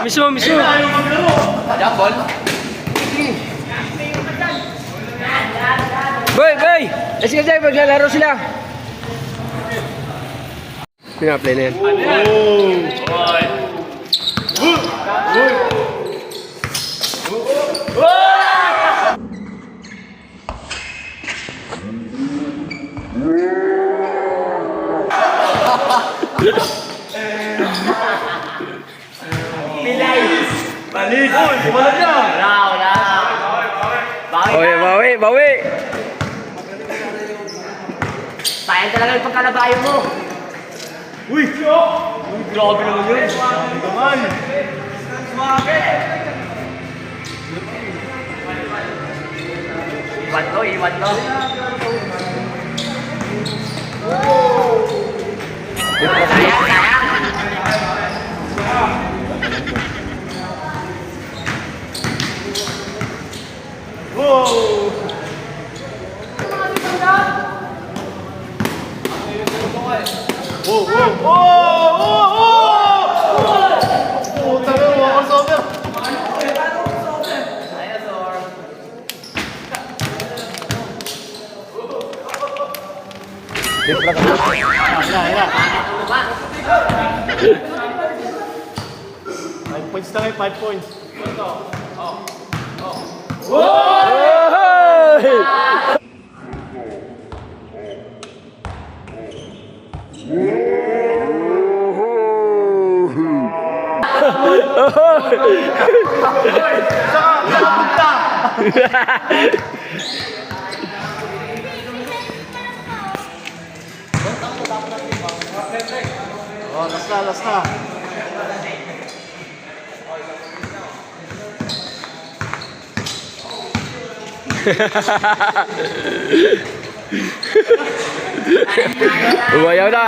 Mismo. Jambol. Boy! Let's go dyan, maglalaro sila. Pinaplay na yan. Balik! Wala niya! Wala! Bawi! Sayang talaga yung pagkalabayo mo! Uy! Grabe naman yun! Naman! Iwan to! Sayang! Points na kayo, 5 points. Last na. Umayaw na.